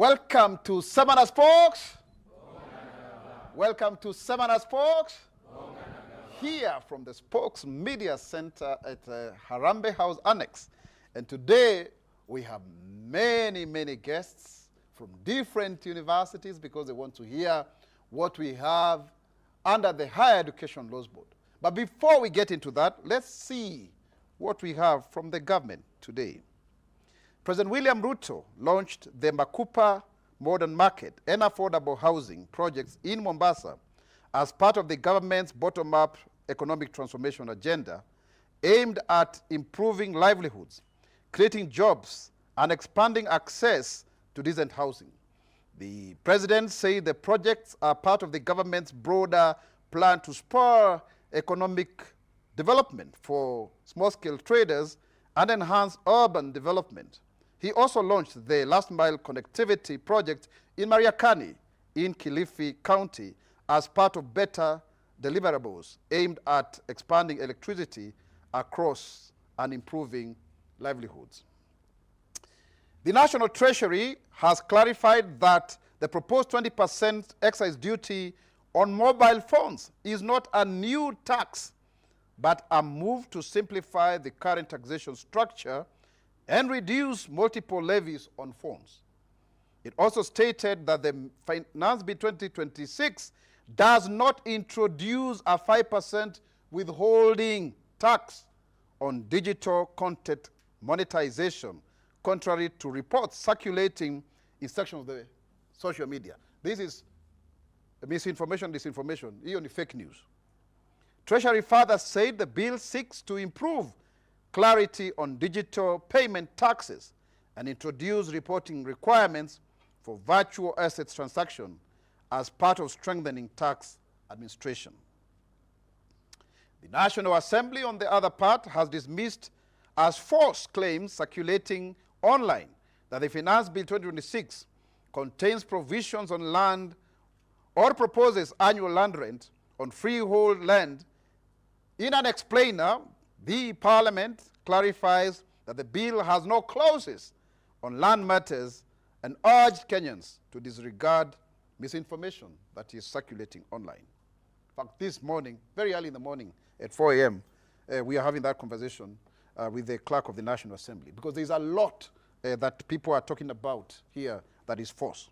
Welcome to Sema na Spox. Welcome to Sema na Spox. Here from the Spox Media Center at HARANBEE House Annex. And today we have many guests from different universities because they want to hear what we have under the Higher Education Laws Board. But before we get into that, let's see what we have from the government today. President William Ruto launched the Makupa Modern Market and Affordable Housing projects in Mombasa as part of the government's bottom-up economic transformation agenda aimed at improving livelihoods, creating jobs, and expanding access to decent housing. The president said the projects are part of the government's broader plan to spur economic development for small-scale traders and enhance urban development. He also launched the last-mile connectivity project in Mariakani in Kilifi County as part of better deliverables aimed at expanding electricity across and improving livelihoods. The National Treasury has clarified that the proposed 20% excise duty on mobile phones is not a new tax, but a move to simplify the current taxation structure and reduce multiple levies on phones. It also stated that the Finance Bill 2026 does not introduce a 5% withholding tax on digital content monetization, contrary to reports circulating in sections of the social media. This is misinformation, disinformation. Hiyo ni fake news. Treasury further said the bill seeks to improve clarity on digital payment taxes and introduce reporting requirements for virtual assets transaction as part of strengthening tax administration. The National Assembly, on the other part, has dismissed as false claims circulating online that the Finance Bill 2026 contains provisions on land or proposes annual land rent on freehold land. In an explainer, the Parliament clarifies that the bill has no clauses on land matters and urged Kenyans to disregard misinformation that is circulating online. In fact, this morning, very early in the morning at 4 a.m., we are having that conversation with the clerk of the National Assembly because there's a lot that people are talking about here that is false.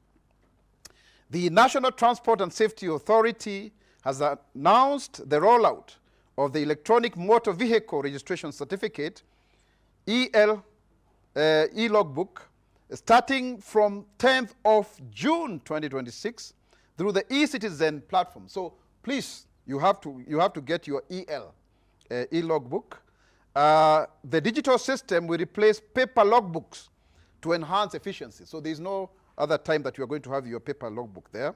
The National Transport and Safety Authority has announced the rollout of the Electronic Motor Vehicle Registration Certificate, e-logbook, starting from 10th of June 2026 through the e-citizen platform. So please, you have to get your e-logbook. The digital system will replace paper logbooks to enhance efficiency. So there's no other time that you are going to have your paper logbook there.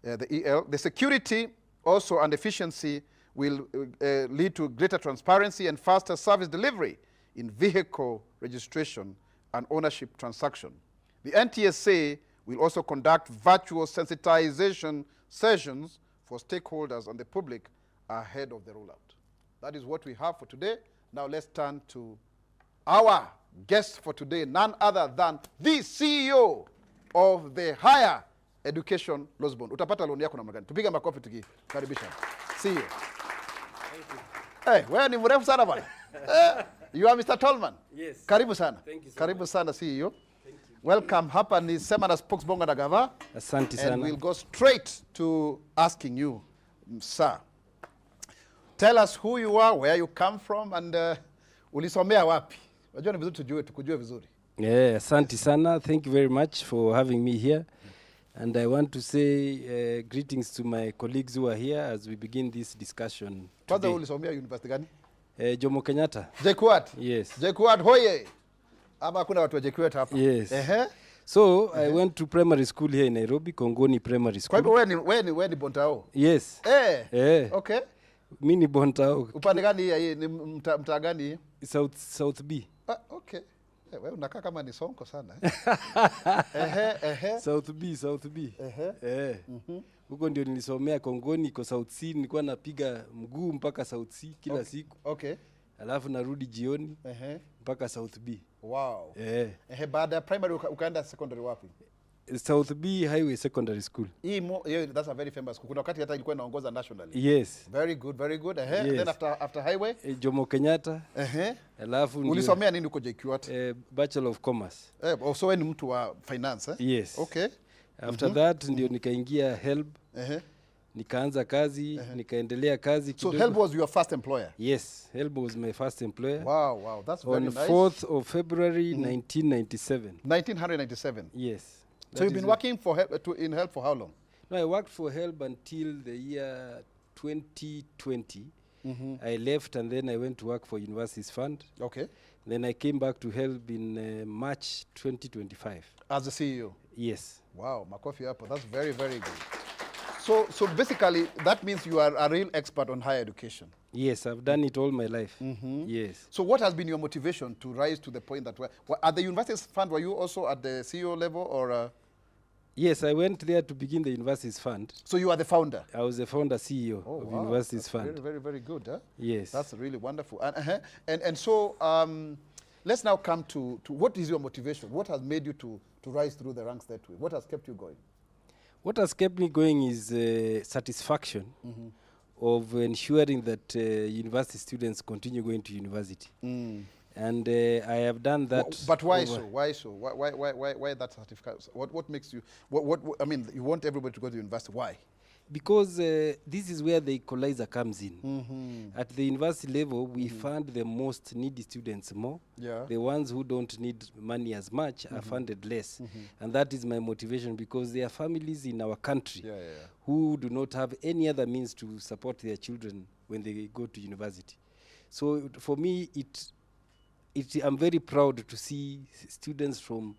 The security also and efficiency will lead to greater transparency and faster service delivery in vehicle registration and ownership transaction. The NTSA will also conduct virtual sensitization sessions for stakeholders and the public ahead of the rollout. That is what we have for today. Now let's turn to our guest for today, none other than the CEO of the Higher Education Laws Board. Utapata loan yako namna gani? Tupige makofi tukikaribisha. CEO. Hey, wewe ni mrefu sana bwana. You are Mr. Tolman. Yes. Karibu sana. Thank you so Karibu much. sana CEO. Thank you. Welcome. Hapa ni Sema na Spox Bonga na Gava. Asante sana. And we'll go straight to asking you, sir. Tell us who you are, where you come from, and ulisomea wapi? Wajua ni vizuri tukujue vizuri. Yeah, asante sana. Thank you very much for having me here. And I want to say greetings to my colleagues who are here as we begin this discussion. Kwanza ulisomea university gani? Jomo Kenyatta. JKUAT? Yes. JKUAT hoye! Ama kuna watu wa JKUAT hapa? Yes. So I went to primary school here in Nairobi, Kongoni Primary School. Kwa hivyo wewe ni Bontao? Yes. Okay. Mimi ni Bontao. Upande gani hii? Ni mtaa gani hii? South B. Okay. Wewe unakaa kama ni sonko sana. South B. Huko ndio nilisomea Kongoni kwa South C, nilikuwa napiga mguu mpaka South C kila siku. Okay. Alafu narudi jioni mpaka South B. Wow. Baada ya primary ukaenda secondary wapi? South B Highway Secondary School. That's a very famous school. Kuna wakati hata ilikuwa inaongoza nationally. Yes. Very good, very good. Yes. Then after highway? Jomo Kenyatta. Alafu ulisomea nini uko JKUAT? Bachelor of Commerce. So wewe ni mtu wa finance, eh? Yes. Okay. After that ndio nikaingia Helb. Nikaanza kazi, nikaendelea kazi kidogo. So Helb was your first employer? Yes, Helb was my first employer. Wow, that's very nice. On 4th of February 1997. 1997? Yes. So you've been working for in Helb for how long? No, I worked for Helb until the year 2020. I left and then I went to work for Universities Fund. Okay. Then I came back to Helb in March 2025. As the CEO? Yes. Wow, makofi hapo. That's very, very good. So basically, that means you are a real expert on higher education. Yes, I've done it all my life. Yes. So what has been your motivation to rise to the point that at the Universities Fund, were you also at the CEO level or? Yes, I went there to begin the Universities Fund. So you are the founder? I was the founder CEO of Universities Fund. Very, very, very good. Huh? Yes. That's really wonderful. And so let's now come to what is your motivation? What has made you to rise through the ranks that way? What has kept you going? What has kept me going is satisfaction of ensuring that university students continue going to university. And I have done that. But why so? Why so? Why that certificate? What makes you? I mean, you want everybody to go to university. Why? Because this is where the equalizer comes in. At the university level, we fund the most needy students more. The ones who don't need money as much are funded less. And that is my motivation, because there are families in our country who do not have any other means to support their children when they go to university. So for me, I'm very proud to see students from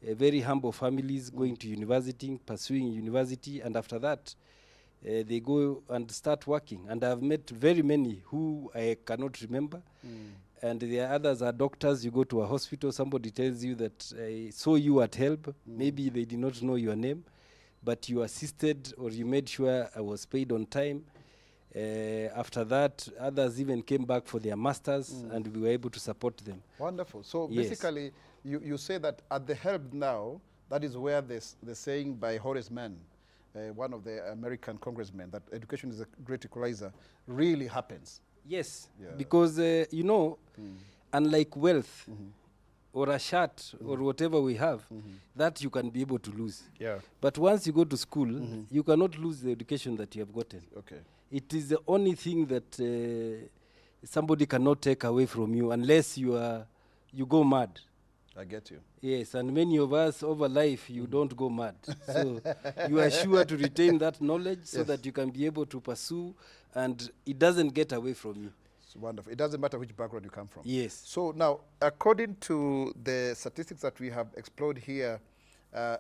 very humble families going to university, pursuing university, and after that, they go and start working. And I've met very many who I cannot remember. And there are others are doctors. You go to a hospital, somebody tells you that I saw you at Helb. Maybe they did not know your name, but you assisted or you made sure I was paid on time. After that, others even came back for their masters and we were able to support them. Wonderful. So basically, you say that at the Helb now, that is where the saying by Horace Mann, one of the American congressmen, that education is a great equalizer, really happens. Yes, because, you know, unlike wealth or a shirt or whatever we have, that you can be able to lose. But once you go to school, you cannot lose the education that you have gotten. Okay. It is the only thing that somebody cannot take away from you unless you go mad. I get you. Yes, and many of us over life, you don't go mad. So you are sure to retain that knowledge so that you can be able to pursue and it doesn't get away from you. It's wonderful. It doesn't matter which background you come from. Yes. So now, according to the statistics that we have explored here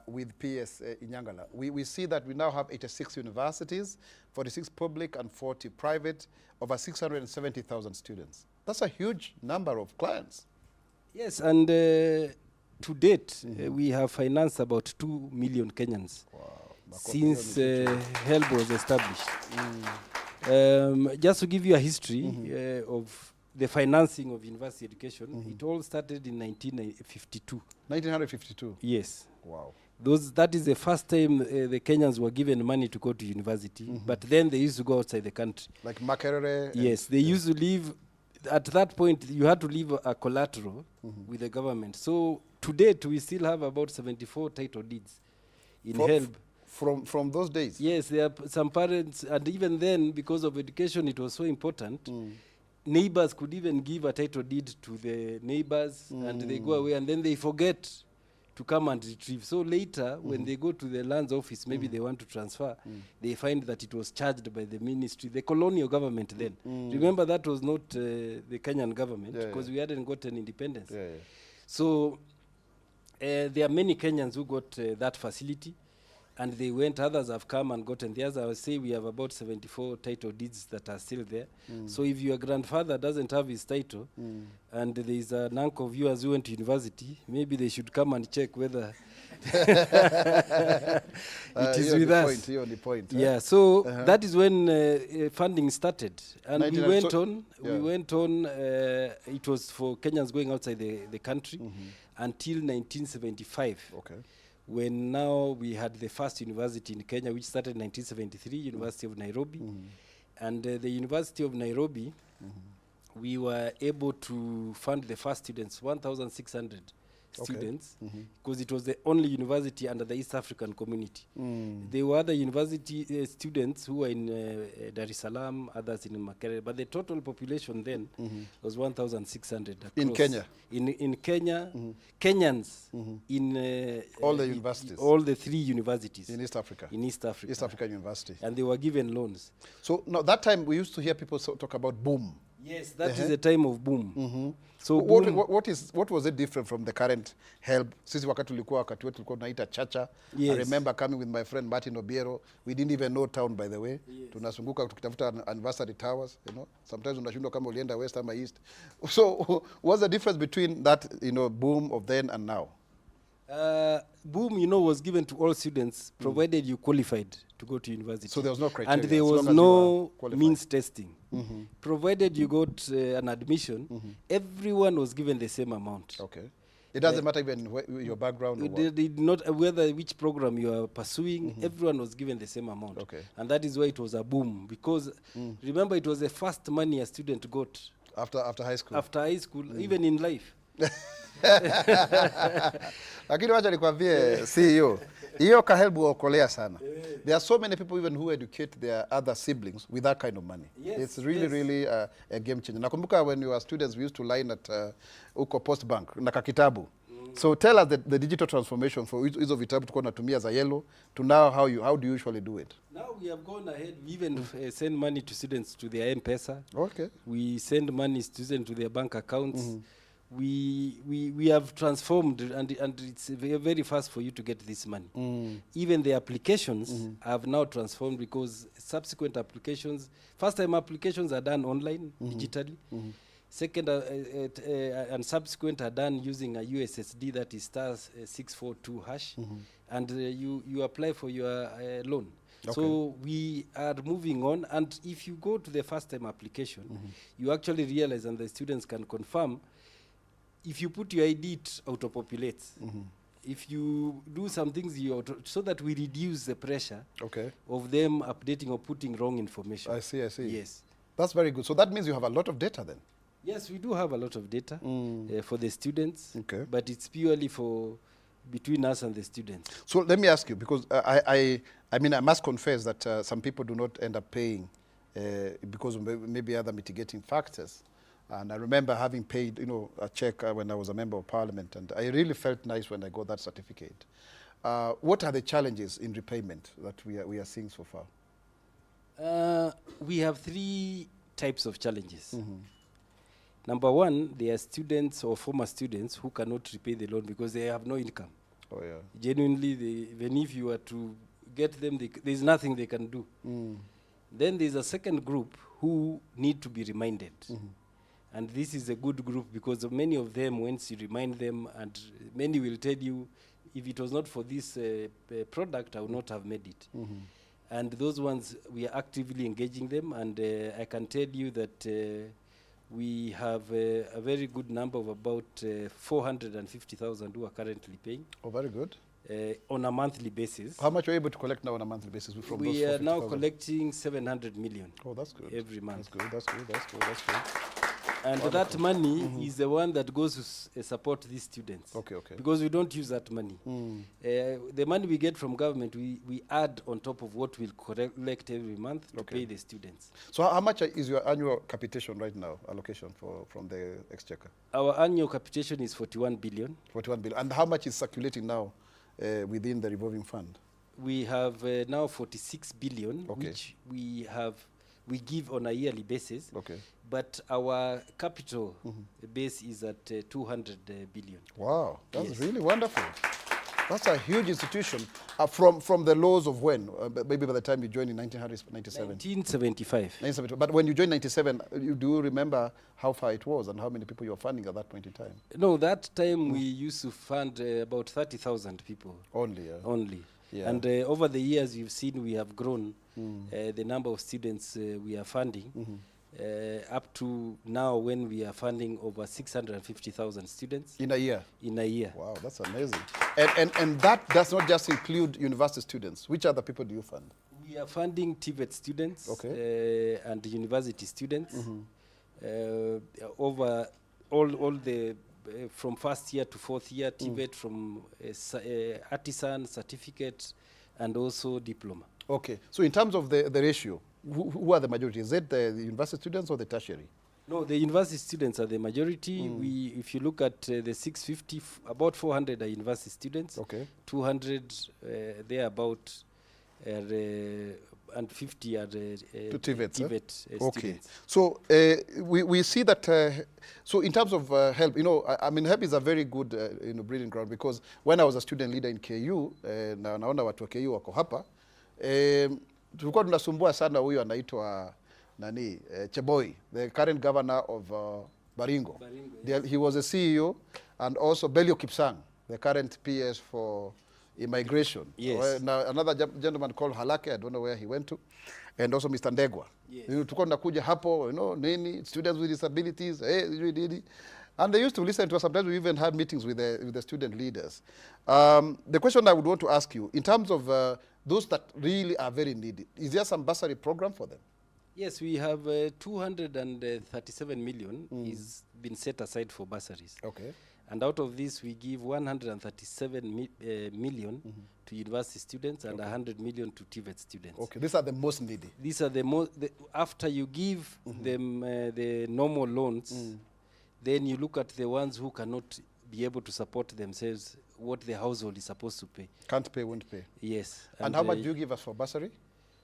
with PS in Nyangala, we see that we now have 86 universities, 46 public and 40 private, over 670,000 students. That's a huge number of clients. Yes, and to date, we have financed about 2 million Kenyans since Helb was established. Just to give you a history of the financing of university education, it all started in 1952. 1952? Yes. Wow. That is the first time the Kenyans were given money to go to university, but then they used to go outside the country. Like Makerere? Yes, they used to leave. At that point, you had to leave a collateral with the government. So to date, we still have about 74 title deeds in Helb. From those days? Yes, there are some parents, and even then, because of education, it was so important. Neighbors could even give a title deed to the neighbors, and they go away, and then they forget to come and retrieve. So later, when they go to the lands office, maybe they want to transfer, they find that it was charged by the ministry, the colonial government then. Remember, that was not the Kenyan government, because we hadn't gotten independence. So there are many Kenyans who got that facility, and they went, others have come and gotten theirs. I would say we have about 74 title deeds that are still there. So if your grandfather doesn't have his title, and there is an uncle of yours who went to university, maybe they should come and check whether it is with us. Yeah, so that is when funding started. And we went on, it was for Kenyans going outside the country until 1975. Okay. when now we had the first university in Kenya, which started in 1973, University of Nairobi. And the University of Nairobi, we were able to fund the first students, 1,600 students, because it was the only university under the East African community. There were other university students who were in Dar es Salaam, others in Makerere, but the total population then was 1,600 across. In Kenya? In Kenya, Kenyans in all the universities? All the 3 universities. In East Africa? In East Africa. East African University. And they were given loans. So now that time we used to hear people talk about boom. Yes, that is the time of boom. So what was it different from the current Helb? Sisi wakati wetu tulikuwa tunaita chacha. Yes. I remember coming with my friend Martin Obiero. We didn't even know town, by the way. Yes. Tunasunguka tukitafuta anniversary towers, you know. Sometimes unashindwa kama ulienda west ama east. So what's the difference between that, boom of then and now? Boom, was given to all students, provided you qualified to go to university. So there was no criteria. And there was no means testing. Provided you got an admission, everyone was given the same amount. Okay. It doesn't matter even your background or what? Did not whether which program you are pursuing, everyone was given the same amount. Okay. And that is why it was a boom, because remember, it was the first money a student got. After high school? After high school, even in life. Lakini wacha nikwambie CEO, hiyo kahelbu okolea sana. There are so many people even who educate their other siblings with that kind of money. Yes, it's really a game changer. Nakumbuka when we were students, we used to line at uko Post Bank na kakitabu. So tell us the digital transformation for hizo vitabu tulikuwa tunatumia za yellow to now how do you usually do it? Now we have gone ahead. We even send money to students to their M-Pesa. Okay. We send money to students to their bank accounts. We have transformed, and it's very fast for you to get this money. Even the applications have now transformed, because subsequent applications, first-time applications are done online, digitally. Second and subsequent are done using a USSD, that is *642#, and you apply for your loan. Okay. So we are moving on, and if you go to the first-time application, you actually realize, and the students can confirm, if you put your ID, it auto-populates. If you do some things, so that we reduce the pressure of them updating or putting wrong information. I see. Yes. That's very good. So that means you have a lot of data then? Yes, we do have a lot of data for the students, but it's purely for between us and the students. So let me ask you, because I must confess that some people do not end up paying because of maybe other mitigating factors. And I remember having paid, a check when I was a member of parliament, and I really felt nice when I got that certificate. What are the challenges in repayment that we are seeing so far? We have 3 types of challenges. Number 1, there are students or former students who cannot repay the loan because they have no income. Oh yeah. Genuinely, even if you were to get them, there's nothing they can do. Then there's a second group who need to be reminded. And this is a good group, because many of them, once you remind them, and many will tell you, if it was not for this product, I would not have made it. And those ones, we are actively engaging them, and I can tell you that we have a very good number of about 450,000 who are currently paying. Oh, very good. On a monthly basis. How much are you able to collect now on a monthly basis from those 450,000? We are now collecting 700 million. Oh, that's good. Every month. That's good. And wonderful. That money is the one that goes to support these students. Okay. Because we don't use that money. The money we get from government, we add on top of what we'll collect every month to pay the students. So how much is your annual capitation right now, allocation from the Exchequer? Our annual capitation is 41 billion. 41 billion. And how much is circulating now within the revolving fund? We have now 46 billion, which we give on a yearly basis. But our capital base is at 200 billion. Wow, that's really wonderful. That's a huge institution. From the laws of when? Maybe by the time you joined in 1997? 1975. But when you joined 97, do you remember how far it was and how many people you were funding at that point in time? No, that time we used to fund about 30,000 people. Only, yeah. Only. Yeah. And over the years, you've seen we have grown the number of students we are funding. up to now when we are funding over 650,000 students. In a year? In a year. Wow, that's amazing. And that does not just include university students. Which other people do you fund? We are funding TVET students, okay, and university students. Over all the from first year to fourth year, TVET, from artisan, certificate, and also diploma. Okay, so in terms of the ratio, who are the majority? Is it the university students or the tertiary? No, the university students are the majority. If you look at the 650, about 400 are university students. Okay. 200, they are about, and 50 are TVET okay. students. So we see that, so in terms of Helb, you know, I mean, Helb is a very good breeding ground, because when I was a student leader in KU, na naona watu wa KU wako hapa, tulikuwa tunasumbua sana huyu anaitwa nani, Cheboi, the current governor of Baringo. Yes. He was a CEO, and also Belio Kipsang, the current PS for immigration. Yes. Now another gentleman called Halake, I don't know where he went to, and also Mr. Ndegwa. Yes. Tulikuwa tunakuja hapo, you know, nini, students with disabilities, and they used to listen to us. Sometimes we even had meetings with the student leaders. The question I would want to ask you, in terms of those that really are very needy, is there some bursary program for them? Yes, we have 237 million is been set aside for bursaries. Okay. And out of this, we give 137 million to university students and 100 million to TVET students. Okay, these are the most needy. These are the most, after you give them the normal loans, then you look at the ones who cannot be able to support themselves, what the household is supposed to pay. Can't pay, won't pay. Yes. And how much do you give us for bursary?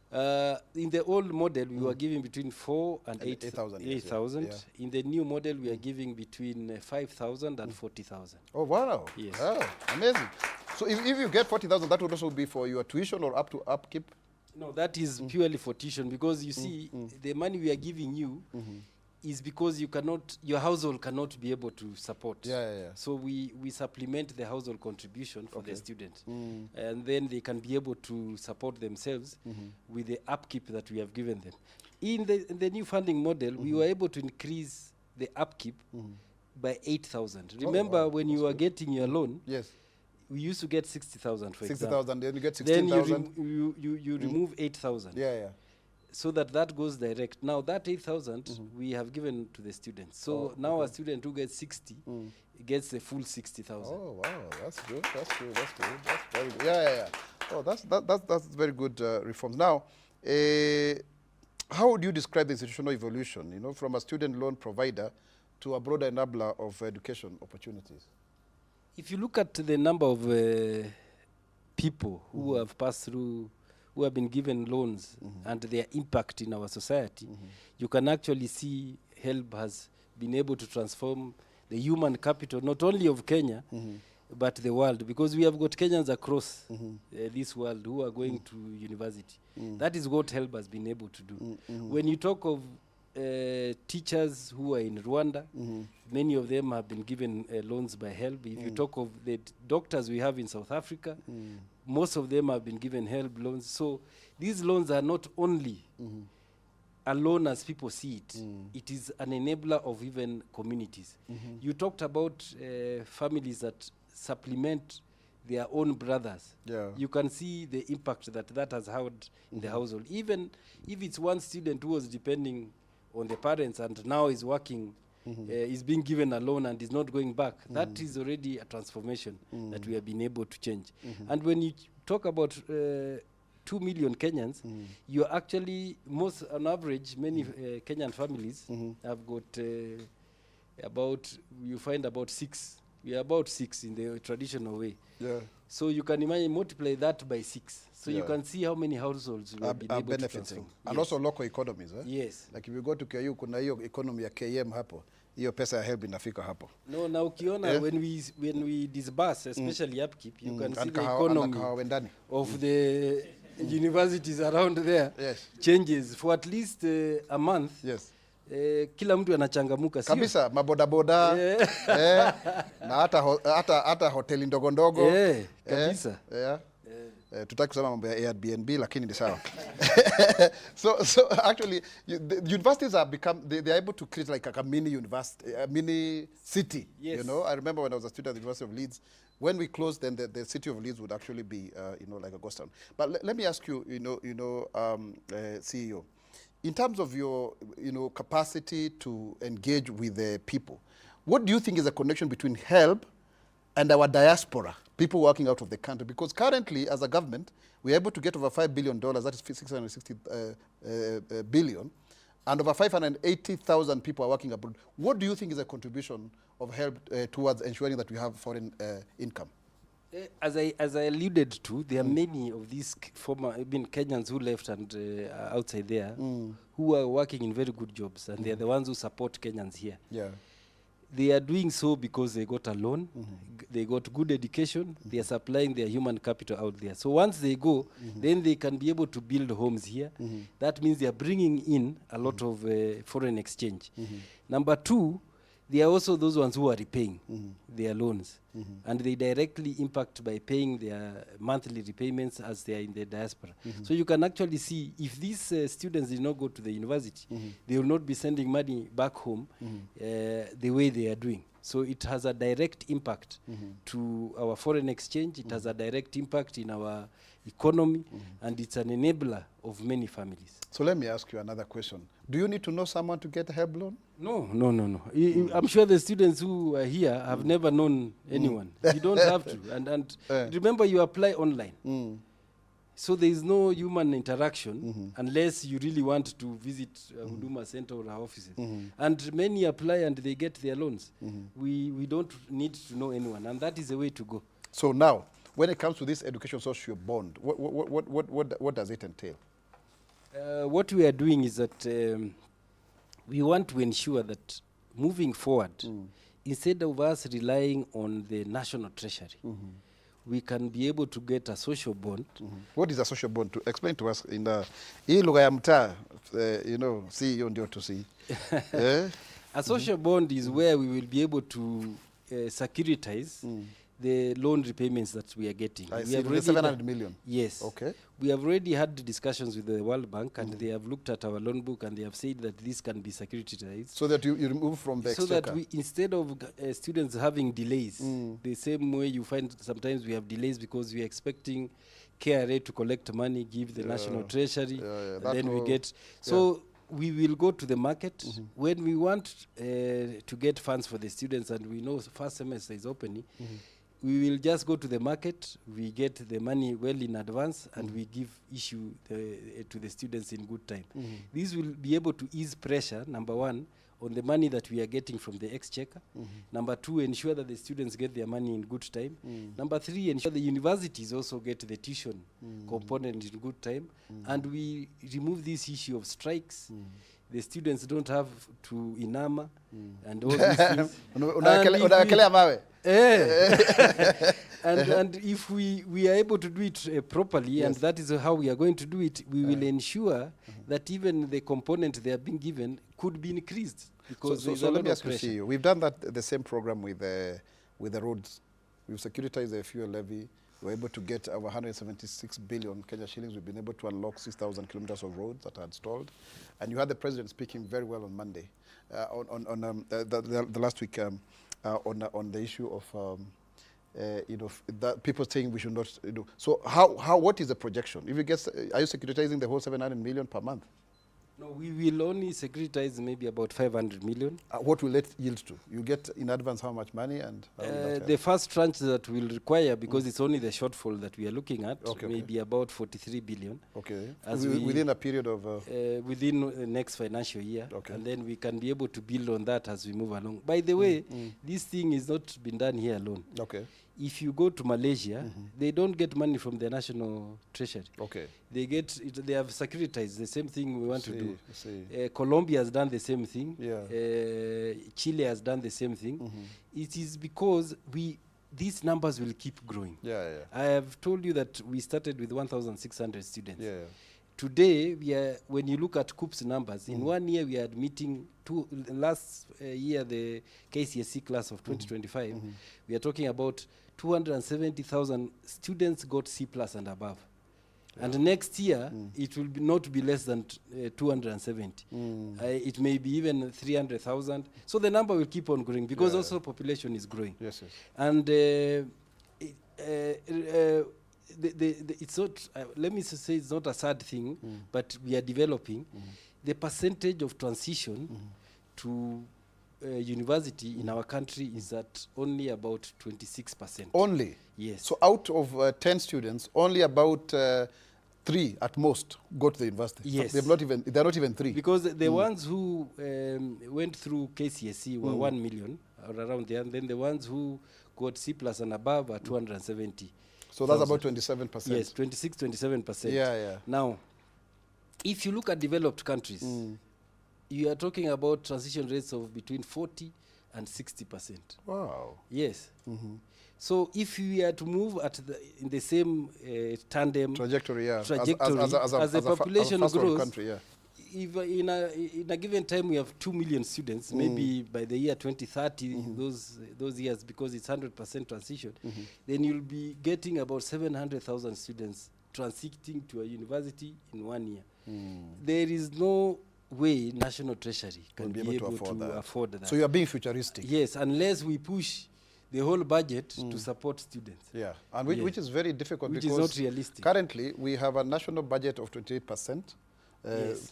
In the old model, we were giving between 4 and 8,000. Yeah. In the new model, we are giving between 5,000 and 40,000. Oh, wow. Yes. Wow, amazing. So if you get 40,000, that would also be for your tuition or up to upkeep? No, that is purely for tuition, because you see, the money we are giving you is because you cannot, your household cannot be able to support. Yeah. So we supplement the household contribution for the student, and then they can be able to support themselves with the upkeep that we have given them. In the new funding model, we were able to increase the upkeep by 8,000. Remember, when you were getting your loan, yes, we used to get 60,000 for 60,000, then you get 16,000. Then you remove 8,000. Yeah. So that goes direct. Now that 8,000 we have given to the students. So now a student who gets 60 gets the full 60,000. Oh wow, that's good. That's good. That's very good. Yeah. Oh, that's very good reforms. Now, how would you describe the institutional evolution? You know, from a student loan provider to a broader enabler of education opportunities. If you look at the number of people who have passed through, who have been given loans and their impact in our society, you can actually see Helb has been able to transform the human capital, not only of Kenya, but the world, because we have got Kenyans across this world who are going to university. That is what Helb has been able to do. When you talk of teachers who are in Rwanda, many of them have been given loans by Helb. If you talk of the doctors we have in South Africa, most of them have been given Helb loans. So these loans are not only a loan as people see it, it is an enabler of even communities. You talked about families that supplement their own brothers. Yeah. You can see the impact that has had in the household. Even if it's one student who was depending on the parents and now is working, is being given a loan and is not going back, that is already a transformation that we have been able to change. And when you talk about 2 million Kenyans, you're actually, most on average, many Kenyan families have got you find about 6. We are about 6 in the traditional way. Yeah. So you can imagine, multiply that by 6. So you can see how many households we have been able to transform. And also local economies. Yes. Like if you go to KU, kuna hiyo economy ya KM hapo, hiyo pesa ya Helb inafika hapo. No, na ukiona when we disburse, especially upkeep, you can see the economy of the universities around there changes for at least a month. Yes. Kila mtu anachangamuka kabisa, mabodaboda na hata hoteli ndogo ndogo kabisa. tutaki kusema mambo ya Airbnb lakini ni sawa. So actually the universities have become they are able to create like a mini university, a mini city. Yes. You know, I remember when I was a student at the University of Leeds, when we closed, then the city of Leeds would actually be like a ghost town. But let me ask you, CEO, in terms of your capacity to engage with the people, what do you think is the connection between Helb and our diaspora, people working out of the country? Because currently, as a government, we're able to get over $5 billion, that is 660 billion, and over 580,000 people are working abroad. What do you think is the contribution of Helb towards ensuring that we have foreign income? As I alluded to, there are many of these former Kenyans who left and outside there who are working in very good jobs, and they are the ones who support Kenyans here. Yeah. They are doing so because they got a loan, they got good education, they are supplying their human capital out there. So once they go, then they can be able to build homes here. That means they are bringing in a lot of foreign exchange. Number two, they are also those ones who are repaying their loans. And they directly impact by paying their monthly repayments as they are in the diaspora. So you can actually see if these students did not go to the university, they will not be sending money back home the way they are doing. So it has a direct impact to our foreign exchange, it has a direct impact in our economy, and it's an enabler of many families. So let me ask you another question. Do you need to know someone to get a Helb loan? No. I'm sure the students who are here have never known anyone. You don't have to. And remember, you apply online. So there is no human interaction unless you really want to visit Huduma Center or our offices. And many apply and they get their loans. We don't need to know anyone, and that is the way to go. So now, when it comes to this education social bond, what does it entail? What we are doing is that we want to ensure that moving forward, instead of us relying on the national treasury, we can be able to get a social bond. What is a social bond? To explain to us in the hii lugha ya mtaa, CEO ndio to see. A social bond is where we will be able to securitize the loan repayments that we are getting. I see, the 700 million. Yes. Okay. We have already had discussions with the World Bank, and they have looked at our loan book, and they have said that this can be securitized. So that you remove from the exchequer. So that we, instead of students having delays, the same way you find sometimes we have delays because we are expecting KRA to collect money, give the national treasury, and then we get... So we will go to the market. When we want to get funds for the students, and we know the first semester is opening, we will just go to the market, we get the money well in advance, and we issue to the students in good time. This will be able to ease pressure, number one, on the money that we are getting from the exchequer. Number two, ensure that the students get their money in good time. Number three, ensure the universities also get the tuition component in good time. And we remove this issue of strikes. The students don't have to inama and all these things. And if we are able to do it properly, and that is how we are going to do it, we will ensure that even the component they are being given could be increased. Because so let me ask you, we've done the same program with the roads. We've securitized the fuel levy. We were able to get over 176 billion Kenya shillings. We've been able to unlock 6,000 kilometers of roads that are installed. And you had the president speaking very well on Monday, the last week, on the issue of that people saying we should not do. So what is the projection? If you get, are you securitizing the whole 700 million per month? No, we will only securitize maybe about 500 million. What will it yield to? You get in advance how much money? And the first tranche that we'll require, because it's only the shortfall that we are looking at, maybe about 43 billion. Okay. Within a period of... within the next financial year. Okay. And then we can be able to build on that as we move along. By the way, this thing is not been done here alone. Okay. If you go to Malaysia, they don't get money from the national treasury. Okay. They have securitized the same thing we want to do. Colombia has done the same thing. Yeah. Chile has done the same thing. It is because these numbers will keep growing. Yeah. I have told you that we started with 1,600 students. Yeah. Today, when you look at COOP's numbers, in 1 year we are admitting last year the KCSE class of 2025, we are talking about 270,000 students got C+ and above. And next year, it will not be less than 270. It may be even 300,000. So the number will keep on growing because also population is growing. Yes, yes. And it's not, let me say it's not a sad thing, but we are developing. The percentage of transition to university in our country is at only about 26%. Only? Yes. So out of 10 students, only about 3 at most go to the university. Yes. So they're not even 3. Because the ones who went through KCSE were 1 million, or around there, and then the ones who got C+ and above are 270. So that's about 27%. Yes, 27%. Yeah. Now, if you look at developed countries, you are talking about transition rates of between 40 and 60%. Wow. Yes. So if we are to move in the same tandem trajectory, as the population grows, country, if in a given time we have 2 million students, maybe by the year 2030, those years, because it's 100% transition, then you'll be getting about 700,000 students transiting to a university in 1 year. There is no way National Treasury can be able to afford that. So you are being futuristic. Yes, unless we push the whole budget to support students. Yeah, and which is very difficult which because is not realistic. Currently we have a national budget of 28%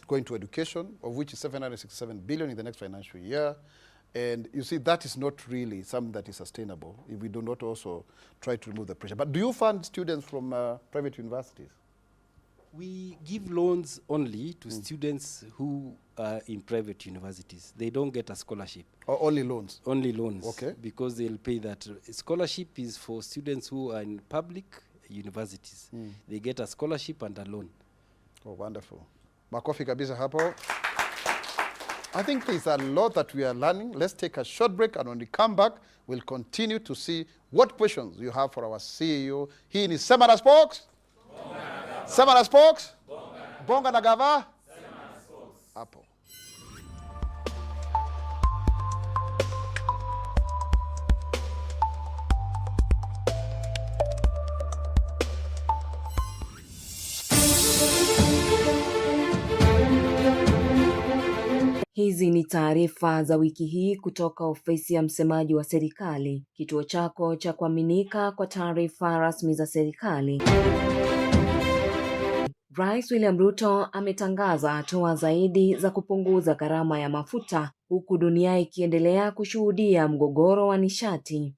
going to education, of which is 767 billion in the next financial year. And you see, that is not really something that is sustainable if we do not also try to remove the pressure. But do you fund students from private universities? We give loans only to students who are in private universities. They don't get a scholarship. Or only loans? Only loans. Okay. Because they'll pay that. Scholarship is for students who are in public universities. They get a scholarship and a loan. Oh, wonderful. Makofi kabisa hapo. I think there's a lot that we are learning. Let's take a short break, and when we come back, we'll continue to see what questions you have for our CEO. He in his Sema na Spox. Sema na Spox. Bonga na Gava. Hapo. Hizi ni taarifa za wiki hii kutoka ofisi ya msemaji wa serikali, kituo chako cha kuaminika kwa taarifa rasmi za serikali. Rais William Ruto ametangaza hatua zaidi za kupunguza gharama ya mafuta, huku dunia ikiendelea kushuhudia mgogoro wa nishati.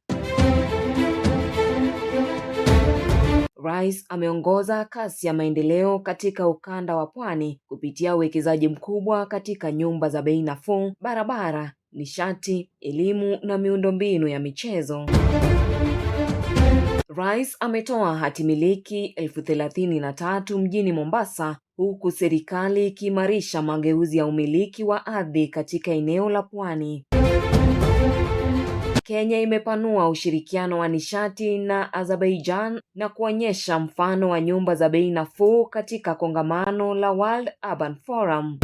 Rais ameongoza kasi ya maendeleo katika ukanda wa Pwani kupitia uwekezaji mkubwa katika nyumba za bei nafuu, barabara, nishati, elimu na miundombinu ya michezo. Rais ametoa hati miliki 33,000 mjini Mombasa, huku serikali ikiimarisha mageuzi ya umiliki wa ardhi katika eneo la Pwani. Kenya imepanua ushirikiano wa nishati na Azerbaijan na kuonyesha mfano wa nyumba za bei nafuu katika kongamano la World Urban Forum.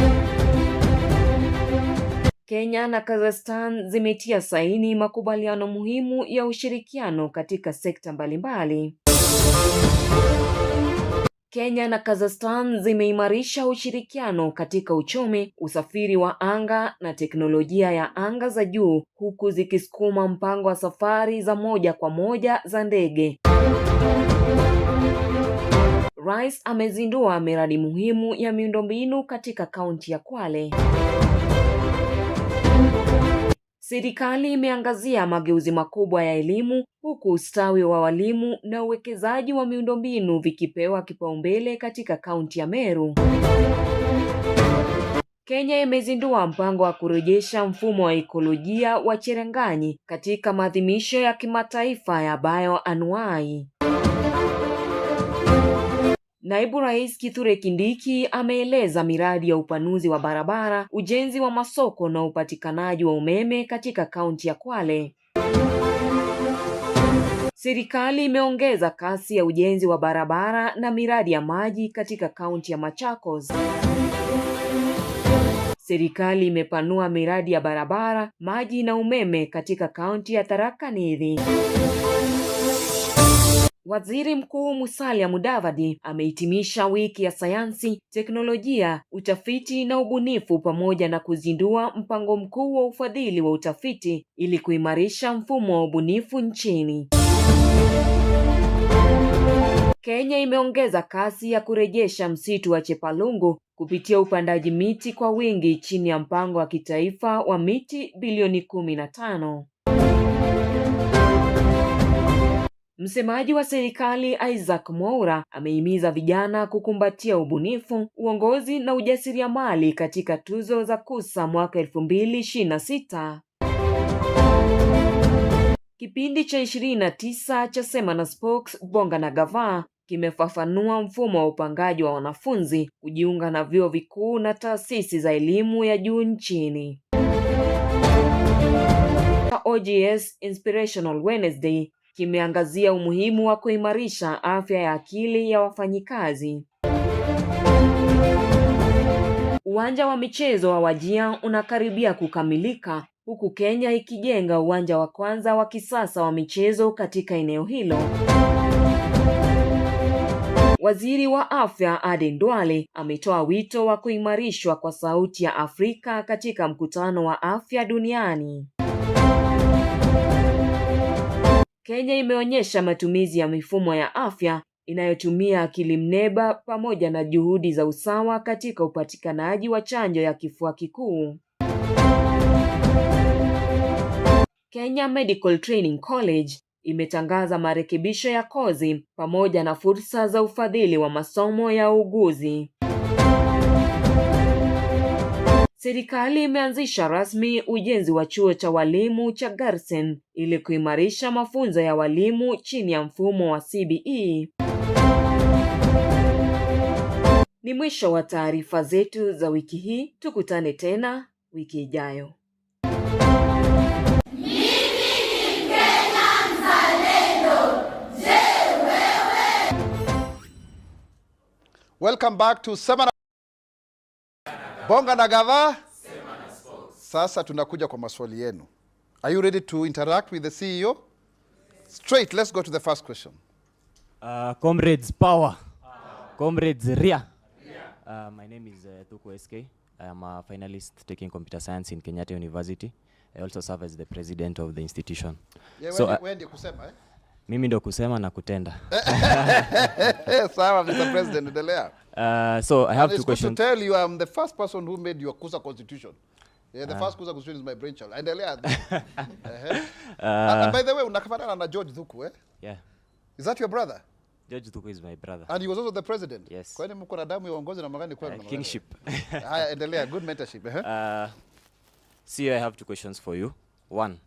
Kenya na Kazakhstan zimetia saini makubaliano muhimu ya ushirikiano katika sekta mbalimbali. Kenya na Kazakhstan zimeimarisha ushirikiano katika uchumi, usafiri wa anga na teknolojia ya anga za juu, huku zikisukuma mpango wa safari za moja kwa moja za ndege. Rais amezindua miradi muhimu ya miundombinu katika kaunti ya Kwale. Serikali imeangazia mageuzi makubwa ya elimu, huku ustawi wa walimu na uwekezaji wa miundombinu vikipewa kipaumbele katika kaunti ya Meru. Kenya imezindua mpango wa kurejesha mfumo wa ekolojia wa Cherangani katika maadhimisho ya kimataifa ya bioanuwai. Naibu Rais Kithure Kindiki ameeleza miradi ya upanuzi wa barabara, ujenzi wa masoko na upatikanaji wa umeme katika kaunti ya Kwale. Serikali imeongeza kasi ya ujenzi wa barabara na miradi ya maji katika kaunti ya Machakos. Serikali imepanua miradi ya barabara, maji na umeme katika kaunti ya Tharaka Nithi. Waziri Mkuu Musalia Mudavadi amehitimisha wiki ya sayansi, teknolojia, utafiti na ubunifu pamoja na kuzindua mpango mkuu wa ufadhili wa utafiti ili kuimarisha mfumo wa ubunifu nchini. Kenya imeongeza kasi ya kurejesha msitu wa Chepalungu kupitia upandaji miti kwa wingi chini ya mpango wa kitaifa wa miti bilioni 15. Msemaji wa serikali Isaac Mwaura amehimiza vijana kukumbatia ubunifu, uongozi na ujasiriamali katika tuzo za KUSA mwaka 2026. Kipindi cha 29 cha Sema na Spox, Bonga na Gava kimefafanua mfumo wa upangaji wa wanafunzi kujiunga na vyuo vikuu na taasisi za elimu ya juu nchini. OGS Inspirational Wednesday kimeangazia umuhimu wa kuimarisha afya ya akili ya wafanyikazi. Uwanja wa michezo wa Wajir unakaribia kukamilika huku Kenya ikijenga uwanja wa kwanza wa kisasa wa michezo katika eneo hilo. Waziri wa Afya Aden Duale ametoa wito wa kuimarishwa kwa sauti ya Afrika katika mkutano wa afya duniani. Kenya imeonyesha matumizi ya mifumo ya afya inayotumia akili mneba pamoja na juhudi za usawa katika upatikanaji wa chanjo ya kifua kikuu. Kenya Medical Training College imetangaza marekebisho ya kozi pamoja na fursa za ufadhili wa masomo ya uuguzi. Serikali imeanzisha rasmi ujenzi wa chuo cha walimu cha Garsen ili kuimarisha mafunzo ya walimu chini ya mfumo wa CBE. Ni mwisho wa taarifa zetu za wiki hii. Tukutane tena wiki ijayo. Welcome back to Sema Bonga na Gava. Sasa tunakuja kwa maswali yenu. Are you ready to interact with the CEO? Straight, let's go to the first question. Comrades power. Comrades Ria. My name is Tuku SK. I am a finalist taking computer science in Kenyatta University. I also serve as the president of the institution. Yeah, so, wewe kusema mimi ndo kusema na kutenda. Sawa, Mr. President, endelea. So I have two questions. To tell you, I'm the first person who made your KUSA constitution. Yeah, the first KUSA constitution is my brainchild. Endelea. By the way, unakafanana na George Thuku, eh? Yeah. Is that your brother? George Thuku is my brother. And he was also the president? Yes. Kwa nini mko na damu ya uongozi na magani kwenu? Kingship. Haya, endelea. Good mentorship. See, I have two questions for you. One,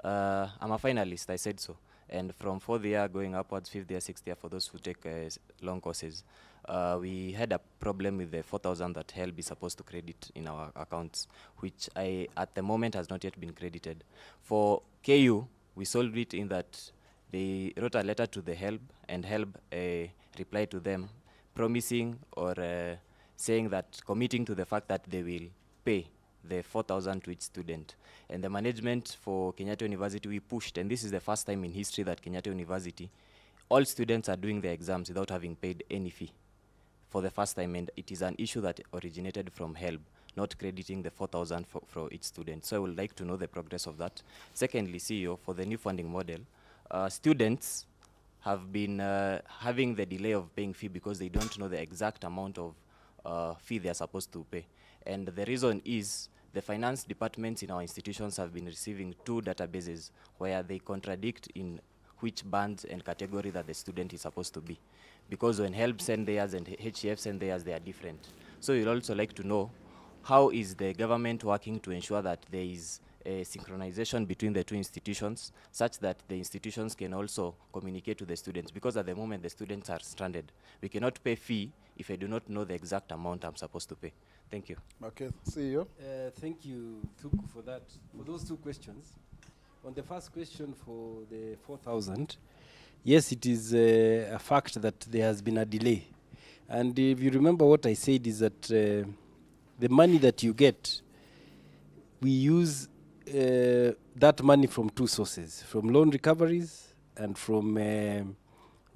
I'm a finalist, I said so. And from 4th year going upwards, 5th year, 6th year, for those who take long courses, we had a problem with the 4,000 that Helb is supposed to credit in our accounts, which at the moment has not yet been credited. For KU, we solved it in that they wrote a letter to the Helb, and Helb replied to them, promising or saying that, committing to the fact that they will pay the 4,000 to each student. And the management for Kenyatta University, we pushed, and this is the first time in history that Kenyatta University, all students are doing their exams without having paid any fee for the first time, and it is an issue that originated from Helb, not crediting the 4,000 for each student. So I would like to know the progress of that. Secondly, CEO, for the new funding model, students have been having the delay of paying fee because they don't know the exact amount of fee they are supposed to pay. And the reason is the finance departments in our institutions have been receiving two databases where they contradict in which band and category that the student is supposed to be. Because when Helb send theirs and HCF send theirs, they are different. So we'd also like to know, how is the government working to ensure that there is a synchronization between the two institutions such that the institutions can also communicate to the students? Because at the moment the students are stranded. We cannot pay fee if I do not know the exact amount I'm supposed to pay. Thank you. Okay, CEO. Thank you, Thuku, for those two questions. On the first question for the 4,000, yes, it is a fact that there has been a delay. And if you remember, what I said is that the money that you get, we use that money from two sources, from loan recoveries and from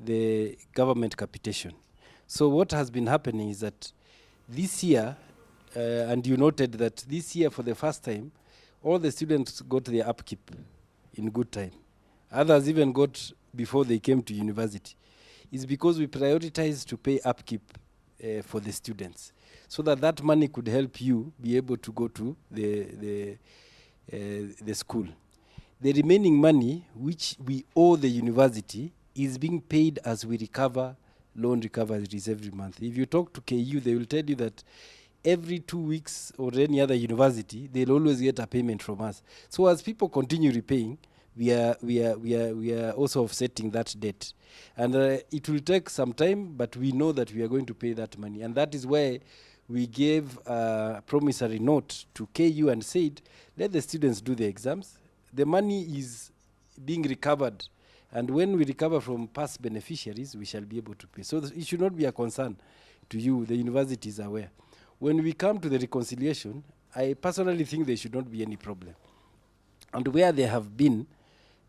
the government capitation. So what has been happening is that this year, and you noted that this year for the first time, all the students got their upkeep in good time. Others even got before they came to university. It's because we prioritized to pay upkeep for the students, so that that money could help you be able to go to the school. The remaining money, which we owe the university, is being paid as we recover loan recoveries every month. If you talk to KU, they will tell you that every 2 weeks or any other university, they'll always get a payment from us. So as people continue repaying, we are also offsetting that debt. And it will take some time, but we know that we are going to pay that money. And that is why we gave a promissory note to KU and said, let the students do the exams. The money is being recovered. And when we recover from past beneficiaries, we shall be able to pay. So it should not be a concern to you. The university is aware. When we come to the reconciliation, I personally think there should not be any problem. And where there have been,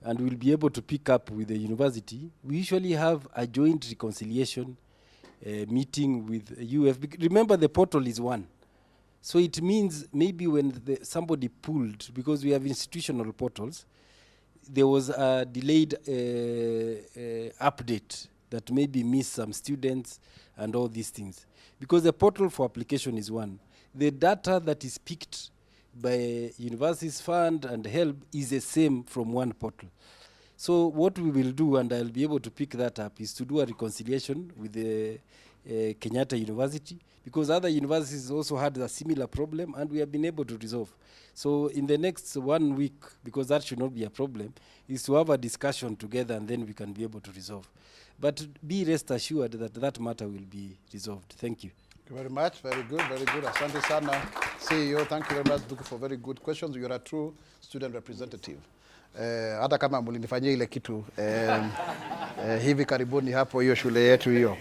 and we'll be able to pick up with the university, we usually have a joint reconciliation meeting with UF. Remember, the portal is one. So it means maybe when somebody pulled, because we have institutional portals, there was a delayed update that maybe missed some students and all these things. Because the portal for application is one. The data that is picked by Universities Fund and Helb is the same from one portal. So what we will do, and I'll be able to pick that up, is to do a reconciliation with the Kenyatta University, because other universities also had a similar problem, and we have been able to resolve. So in the next 1 week, because that should not be a problem, is to have a discussion together, and then we can be able to resolve. But be rest assured that that matter will be resolved. Thank you. Thank you very much. Very good, very good. Asante sana, CEO. Thank you very much for very good questions. You're a true student representative. Hata kama mlinifanyia ile kitu hivi karibuni hapo hiyo shule yetu hiyo.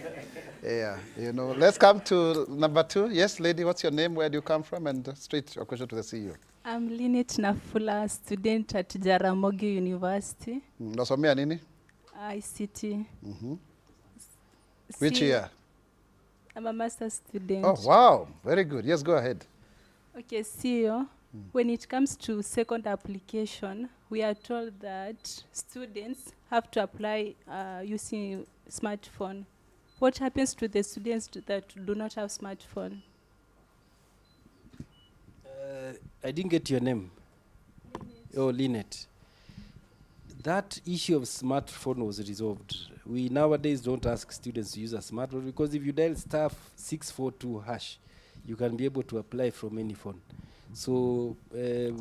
Yeah, you know. Let's come to number 2. Yes, lady, what's your name? Where do you come from? And straight your question to the CEO. I'm Linet Nafula, student at Jaramogi University. Unasomea nini? ICT. Which year? I'm a master's student. Oh, wow. Very good. Yes, go ahead. Okay, CEO, when it comes to second application, we are told that students have to apply using smartphone. What happens to the students that do not have smartphone? I didn't get your name. Oh, Linet. That issue of smartphone was resolved. We nowadays don't ask students to use a smartphone, because if you dial *642#, you can be able to apply from any phone. So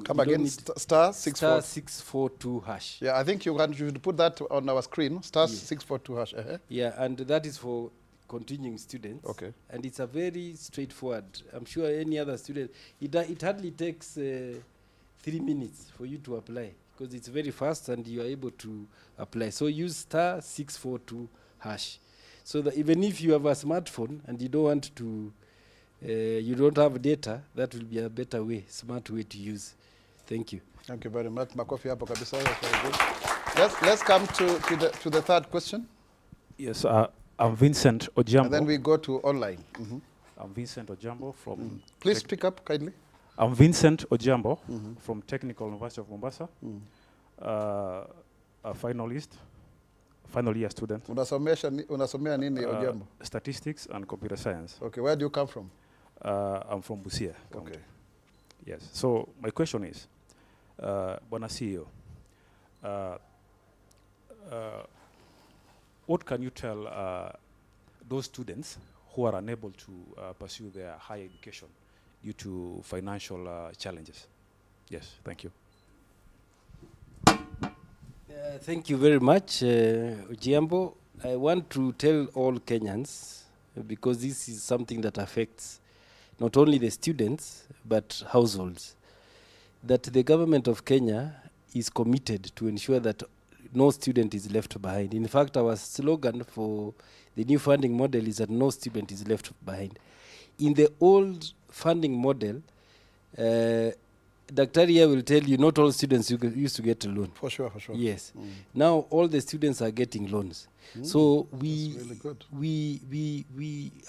come again, *642#. Yeah, I think you should put that on our screen. *642#. Yeah, and that is for continuing students. Okay. And it's a very straightforward. I'm sure any other student, it hardly takes 3 minutes for you to apply, because it's very fast and you are able to apply. So use *642#. So that even if you have a smartphone and you don't want to, you don't have data, that will be a better way, smart way to use. Thank you. Thank you very much. Makofi hapo kabisa. Very good. Let's come to the third question. Yes, I'm Vincent Ojambo. And then we go to online. I'm Vincent Ojambo from... Please speak up kindly. I'm Vincent Ojambo from Technical University of Mombasa. A finalist, final year student. Unasomea nini Ojambo? Statistics and computer science. Okay, where do you come from? I'm from Busia. Okay. Yes, so my question is, Bwana CEO, what can you tell those students who are unable to pursue their higher education due to financial challenges? Yes, thank you. Thank you very much, Ojiambo. I want to tell all Kenyans, because this is something that affects not only the students, but households, that the government of Kenya is committed to ensure that no student is left behind. In fact, our slogan for the new funding model is that no student is left behind. In the old funding model, Daktari here will tell you not all students used to get a loan. For sure, for sure. Yes. Now all the students are getting loans. So That's really good.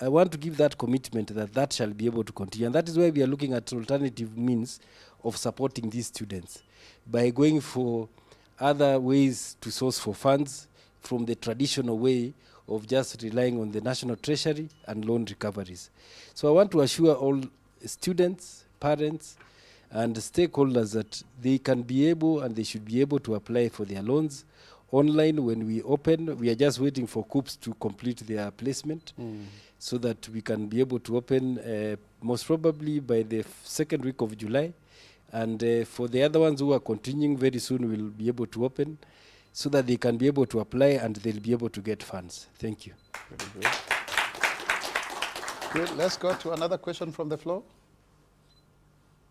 I want to give that commitment that shall be able to continue. And that is why we are looking at alternative means of supporting these students by going for other ways to source for funds from the traditional way of just relying on the National Treasury and loan recoveries. So I want to assure all students, parents, and stakeholders that they can be able and they should be able to apply for their loans online when we open. We are just waiting for COOPs to complete their placement so that we can be able to open most probably by the second week of July. And for the other ones who are continuing, very soon we'll be able to open so that they can be able to apply and they'll be able to get funds. Thank you. Very good. Good. Let's go to another question from the floor.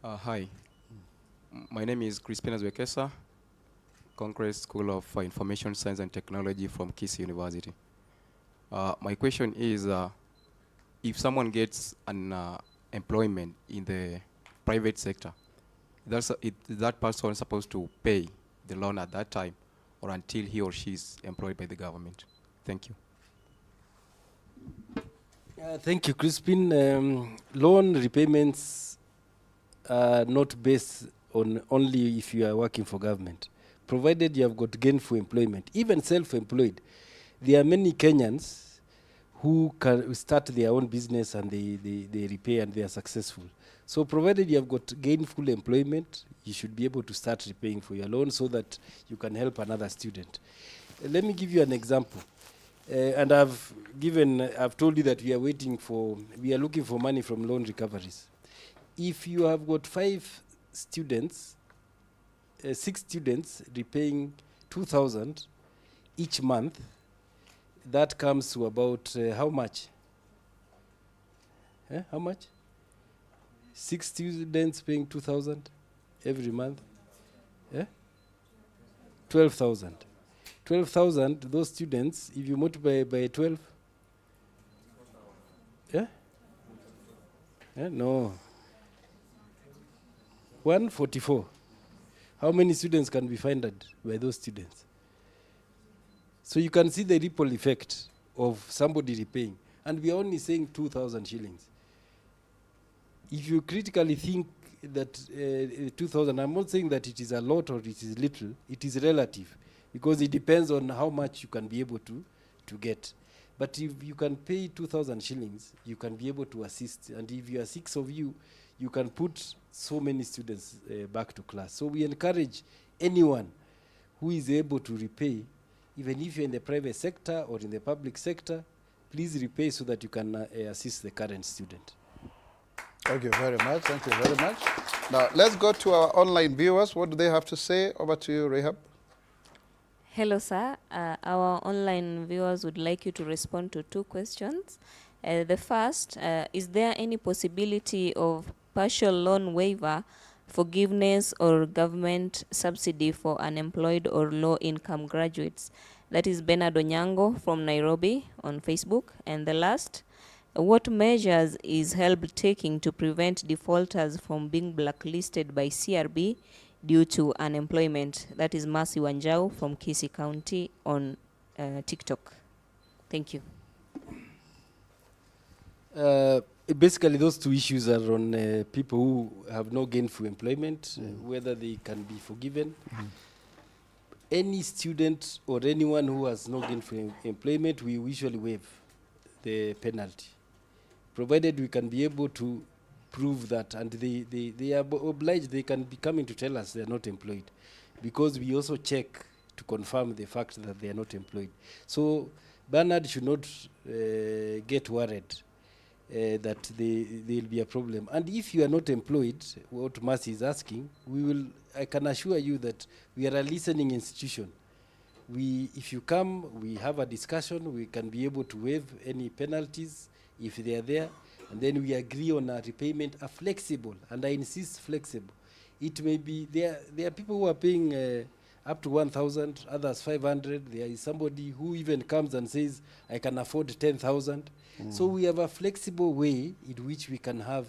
Hi. My name is Crispina Zwekesa, Congress School of Information Science and Technology from Kisii University. My question is, if someone gets an employment in the private sector, is that person supposed to pay the loan at that time or until he or she is employed by the government? Thank you. Thank you, Crispin. Loan repayments are not based on only if you are working for government, provided you have got gainful employment, even self-employed. There are many Kenyans who can start their own business and they repay and they are successful. So provided you have got gainful employment, you should be able to start repaying for your loan so that you can help another student. Let me give you an example. And I've told you that we are looking for money from loan recoveries. If you have got 6 students repaying 2,000 each month, that comes to about how much? How much? 6 students paying 2,000 every month? 12,000. 12,000, those students, if you multiply by 12, no. 144. How many students can be funded by those students? So you can see the ripple effect of somebody repaying. And we are only saying 2,000 shillings. If you critically think that 2,000, I'm not saying that it is a lot or it is little, it is relative. Because it depends on how much you can be able to get. But if you can pay 2,000 shillings, you can be able to assist. And if you are 6 of you, you can put so many students back to class. So we encourage anyone who is able to repay, even if you're in the private sector or in the public sector, please repay so that you can assist the current student. Thank you very much. Thank you very much. Now, let's go to our online viewers. What do they have to say? Over to you, Rehab. Hello, sir. Our online viewers would like you to respond to 2 questions. The first, is there any possibility of partial loan waiver, forgiveness, or government subsidy for unemployed or low-income graduates? That is Bernard Onyango from Nairobi on Facebook. And the last, what measures is Helb taking to prevent defaulters from being blacklisted by CRB due to unemployment? That is Mercy Wanjau from Kisii County on TikTok. Thank you. Basically, those 2 issues are on people who have no gainful employment, whether they can be forgiven. Any student or anyone who has no gainful employment, we usually waive the penalty, provided we can be able to prove that, and they are obliged, they can be coming to tell us they are not employed, because we also check to confirm the fact that they are not employed. So Bernard should not get worried that there will be a problem. And if you are not employed, what Mercy is asking, I can assure you that we are a listening institution. If you come, we have a discussion, we can be able to waive any penalties if they are there, and then we agree on a repayment, a flexible, and I insist flexible. It may be, there are people who are paying up to 1,000, others 500. There is somebody who even comes and says, I can afford 10,000. So we have a flexible way in which we can have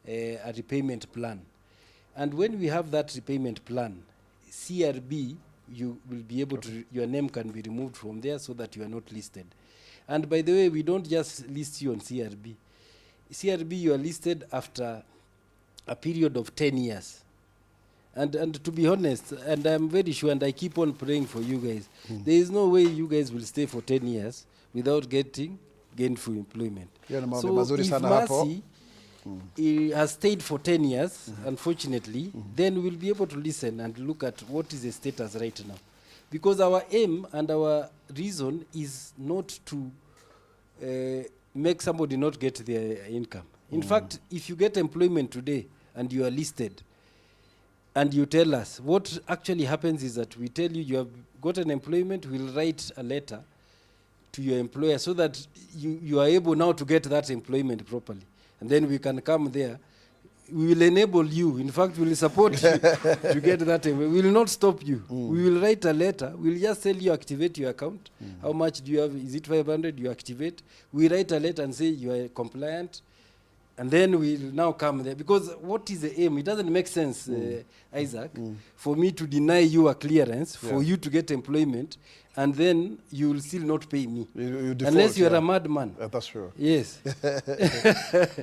a repayment plan. And when we have that repayment plan, CRB, you will be able to, your name can be removed from there so that you are not listed. And by the way, we don't just list you on CRB. CRB, you are listed after a period of 10 years. And to be honest, and I'm very sure, and I keep on praying for you guys, there is no way you guys will stay for 10 years without getting gainful employment. So if Mercy has stayed for 10 years, unfortunately, then we'll be able to listen and look at what is the status right now. Because our aim and our reason is not to make somebody not get their income. In fact, if you get employment today and you are listed, and you tell us, what actually happens is that we tell you have got an employment, we'll write a letter to your employer so that you are able now to get that employment properly. And then we can come there. We will enable you. In fact, we will support you to get that. We will not stop you. We will write a letter. We'll just tell you activate your account. How much do you have? Is it 500? You activate. We write a letter and say you are compliant. And then we'll now come there. Because what is the aim? It doesn't make sense, Isaac, for me to deny you a clearance, for you to get employment, and then you will still not pay me. You default, unless you are a madman. That's true. Yes.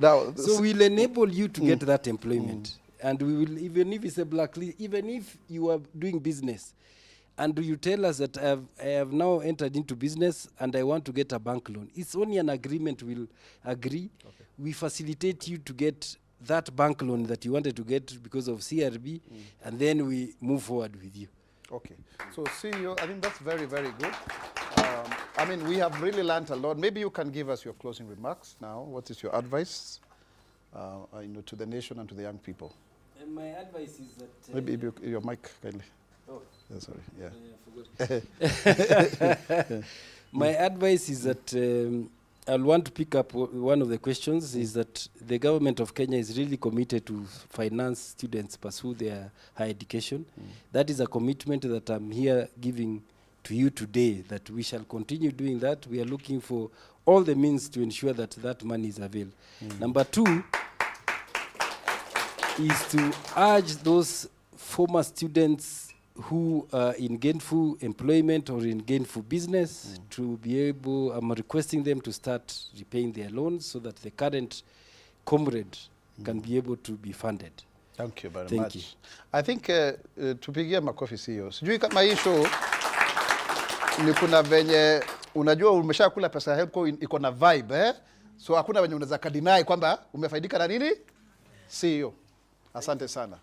Now, so we'll enable you to get that employment. And we will, even if it's a blacklist, even if you are doing business, and you tell us that I have now entered into business and I want to get a bank loan, it's only an agreement we'll agree. Okay. We facilitate you to get that bank loan that you wanted to get because of CRB, and then we move forward with you. Okay. So, CEO, I think that's very, very good. I mean, we have really learned a lot. Maybe you can give us your closing remarks now. What is your advice to the nation and to the young people? And my advice is that... maybe your mic, kindly. Oh. Yeah, sorry. Yeah. I forgot. My advice is that I'll want to pick up one of the questions is that the government of Kenya is really committed to finance students pursue their higher education. That is a commitment that I'm here giving to you today, that we shall continue doing that. We are looking for all the means to ensure that that money is available. Number two is to urge those former students who are in gainful employment or in gainful business to be able, I'm requesting them to start repaying their loans so that the current comrade can be able to be funded. Thank you very much. You. I think tupigie makofi CEO. Sijui kama hii show ni kuna venye unajua umeshakula pesa ya Helb iko na vibe so hakuna venye unaweza kadinai kwamba umefaidika na nini? CEO. Asante sana.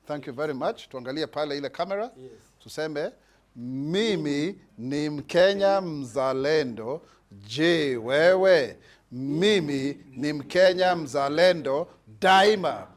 Thank you very much. Tuangalie pale ile kamera. Yes. Tuseme, mimi ni Mkenya mzalendo. Je, wewe? Mimi ni Mkenya mzalendo daima.